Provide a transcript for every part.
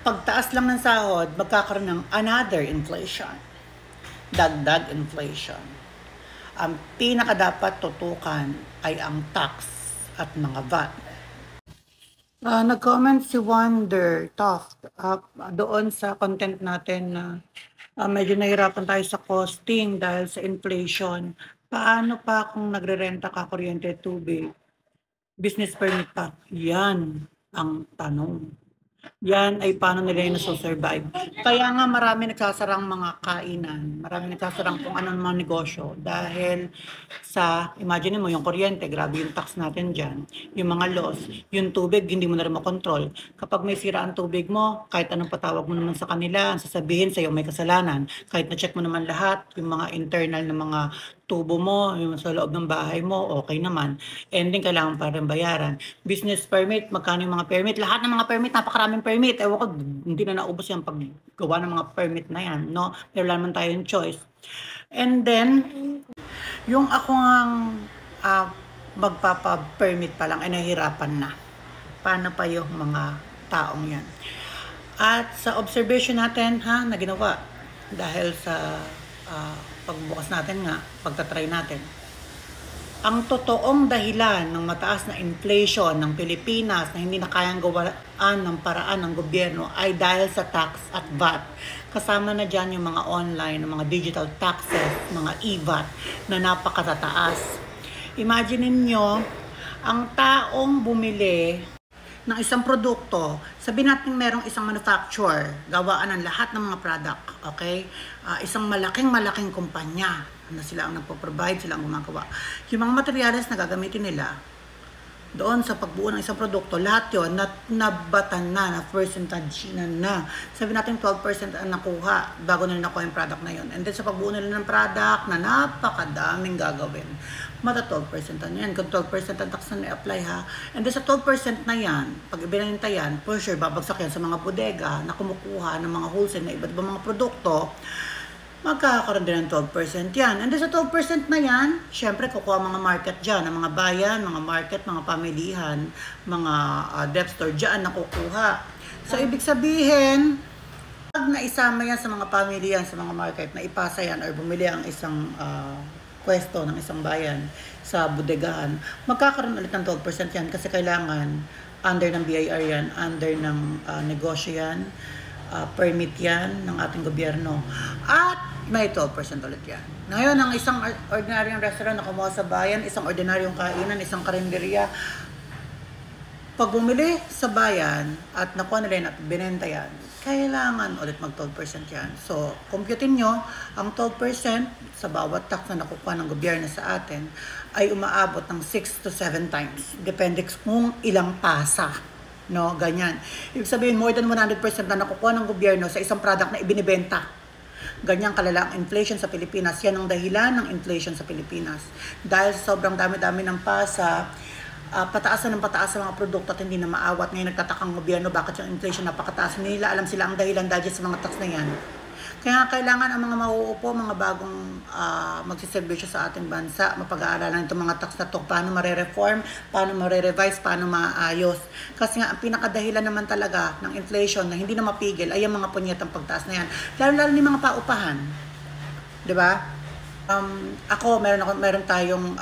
Pagtaas lang ng sahod, magkakaroon ng another inflation. Dagdag inflation. Ang pinakadapat tutukan ay ang tax at mga VAT. Nag-comment si Wonder Toft doon sa content natin na medyo nahirapan tayo sa costing dahil sa inflation. Paano pa kung nagre-renta ka kuryente, tubig, business permit pa? Yan ang tanong. Yan ay paano nila yung nasusurvive. Kaya nga marami nagsasarang mga kainan, marami nagsasarang kung anong mga negosyo dahil sa, imagine mo yung kuryente, grabe yung tax natin dyan, yung mga laws, yung tubig, hindi mo na rin makontrol. Kapag may sira ang tubig mo, kahit anong patawag mo naman sa kanila, ang sasabihin sa'yo may kasalanan. Kahit na-check mo naman lahat, yung mga internal na mga tubo mo, yung sa loob ng bahay mo, okay naman. Ending, kailangan pa rin bayaran. Business permit, magkano yung mga permit? Lahat ng mga permit, napakaraming permit. Ewan ko, hindi na naubos yung paggawa ng mga permit na yan, no? Pero wala naman tayong choice. And then, yung ako ngang magpapa-permit pa lang, ay nahihirapan na. Paano pa yung mga taong yan? At sa observation natin, na ginawa, dahil sa pagbukas natin nga, pagtatry natin, ang totoong dahilan ng mataas na inflation ng Pilipinas na hindi na kayang gawaan ng paraan ng gobyerno ay dahil sa tax at VAT. Kasama na dyan yung mga online, mga digital taxes, mga e-VAT na napakatataas. Imagine niyo ang taong bumili ng isang produkto, sabihin natin merong isang manufacturer, gawaan ng lahat ng mga product, okay? Isang malaking kumpanya na sila ang nagpo-provide, sila ang gumagawa. Yung mga materials na gagamitin nila, doon sa pagbuo ng isang produkto, lahat yun, nabatan na percentage na. Sabihin natin 12% ang nakuha bago nila nakuha yung product na yun. And then sa pagbuo nila ng product na napakadaming gagawin, mata 12% na yan. Kung 12% ang tax na i-apply ha. And then sa 12% na yan, pag ibinenta yan, for sure, babagsak yan sa mga bodega na kumukuha ng mga wholesale na iba't ibang mga produkto, magkakaroon din ng 12% yan. And then sa 12% na yan, syempre kukuha mga market dyan, ng mga bayan, mga market, mga pamilihan, mga dep store dyan na kukuha. So, ibig sabihin, pag naisama yan sa mga pamilihan, sa mga market, na ipasa yan or bumili ang isang pwesto ng isang bayan sa bodegahan, magkakaroon ulit ng 12% yan kasi kailangan under ng BIR yan, under ng negosyo yan, permit yan ng ating gobyerno. At may 12% ulit yan. Ngayon, ang isang ordinaryong restaurant na kumuha sa bayan, isang ordinaryong kainan, isang karinderya, pag bumili sa bayan at nakuha nila yan at binenta yan, kailangan ulit mag 12% yan. So, computein nyo, ang 12% sa bawat tax na nakukuha ng gobyerno sa atin ay umaabot ng 6 to 7 times. Depende kung ilang pasa. No, ganyan. Ibig sabihin, more than 100% na nakukuha ng gobyerno sa isang product na ibinibenta. Ganyan kalala ang inflation sa Pilipinas. Yan ang dahilan ng inflation sa Pilipinas. Dahil sobrang dami-dami ng pasa, pataas ng pataas sa mga produkto at hindi na maawat. Ngayon nagtatakang gobyerno, bakit yung inflation napakataas? Hindi nila alam sila ang dahilan dahil sa mga tax na yan. Kaya kailangan ang mga mauupo, mga bagong magsiservisyo sa ating bansa, mapag-aaralan itong mga tax na ito, paano mare-reform, paano mare-revise, paano maayos. Kasi nga, ang pinakadahilan naman talaga ng inflation na hindi na mapigil ay ang mga punyetang pagtaas na yan. Lalo-lalo ni mga paupahan. Diba? Ako, meron tayong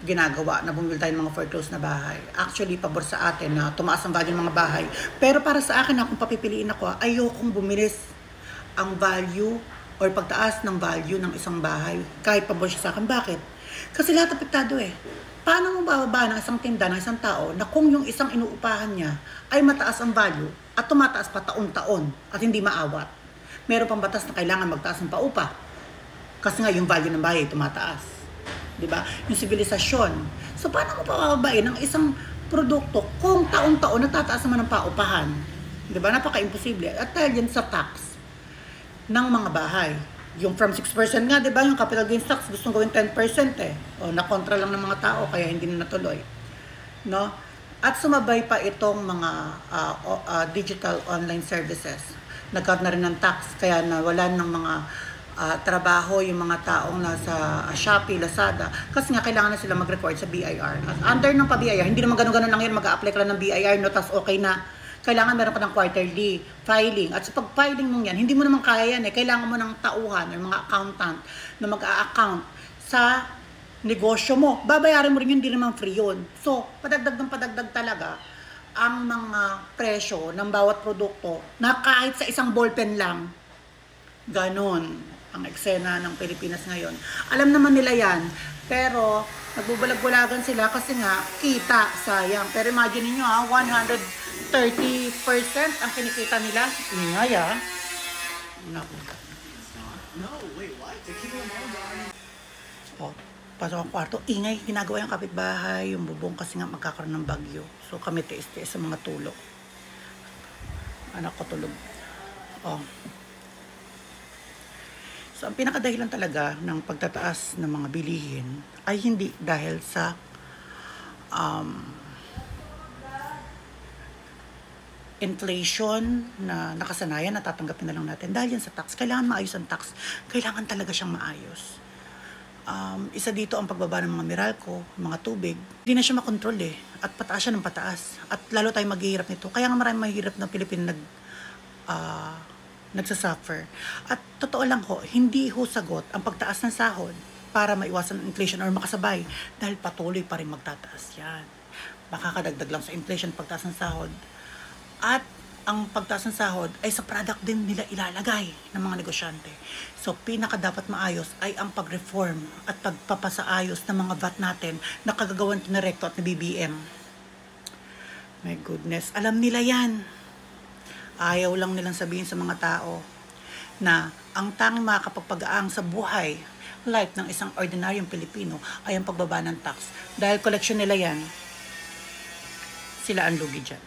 ginagawa na bumili tayo ng mga foreclosed na bahay. Actually, pabor sa atin na tumaas ang value ng mga bahay. Pero para sa akin, kung papipiliin ako, ayokong bumilis ang value or pagtaas ng value ng isang bahay kahit pabor siya sa akin. Bakit? Kasi lahat apektado eh. Paano mo bababa ng isang tinda ng isang tao na kung yung isang inuupahan niya ay mataas ang value at tumataas pa taon-taon at hindi maawat? Meron pang batas na kailangan magtaas ng paupa kasi nga yung value ng bahay tumataas. Diba? Yung sibilisasyon. So paano mo pababain ng isang produkto kung taon-taon natataas naman ang paupahan? Diba? Napaka-imposible. At dahil yan sa tax ng mga bahay. Yung from 6% nga, di ba? Yung capital gains tax, gustong gawin 10% eh. O, nakontra lang ng mga tao, kaya hindi na natuloy. No? At sumabay pa itong mga digital online services. Nagkaroon na rin ng tax, kaya nawalan ng mga trabaho yung mga taong nasa Shopee, Lazada. Kasi nga, kailangan na sila mag-report sa BIR. At under ng pa-BIR, hindi naman ganun-ganun lang yun, mag-a-apply ka lang ng BIR, no? Tapos okay na. kailangan meron ka ng quarterly filing. At sa pag-filing mong yan, hindi mo naman kaya yan eh. Kailangan mo ng tauhan o mga accountant na mag-a-account sa negosyo mo. Babayaran mo rin yun, hindi naman free yun. So, padagdag ng padagdag talaga ang mga presyo ng bawat produkto na kahit sa isang ballpen lang. Ganon ang eksena ng Pilipinas ngayon. Alam naman nila yan, pero nagbubalag-bulagan sila kasi nga kita, sayang. Pero imagine niyo 130% ang kinikita nila. Ingay Naku. No, wait, what? Oh, pasok ang kwarto. Ingay, ginagawa yung kapitbahay, yung bubong kasi nga magkakaroon ng bagyo. So kami tiis-tiis sa mga tulog. Anak ko tulog. Oh. So, ang pinakadahilan talaga ng pagtataas ng mga bilihin ay hindi dahil sa inflation na nakasanayan, natatanggapin na lang natin. Dahil yan sa tax, kailangan maayos ang tax. Kailangan talaga siyang maayos. Isa dito ang pagbaba ng mga Meralco, mga tubig. Hindi na siya makontrol eh. At pataas siya ng pataas. At lalo tayo maghihirap nito. Kaya nga maraming mahihirap na Pilipino nagsasuffer. At totoo lang ho, hindi ho sagot ang pagtaas ng sahod para maiwasan ang inflation or makasabay dahil patuloy pa rin magtataas yan. Makakadagdag lang sa inflation pagtaas ng sahod. At ang pagtaas ng sahod ay sa product din nila ilalagay ng mga negosyante. So, pinaka dapat maayos ay ang pag-reform at pagpapasaayos ng mga VAT natin na kagagawan na Recto at na BBM. My goodness, alam nila yan. Ayaw lang nilang sabihin sa mga tao na ang tanging makakapagpagaang sa buhay, life ng isang ordinaryong Pilipino ay ang pagbaba ng tax. Dahil collection nila yan, sila ang lugi dyan.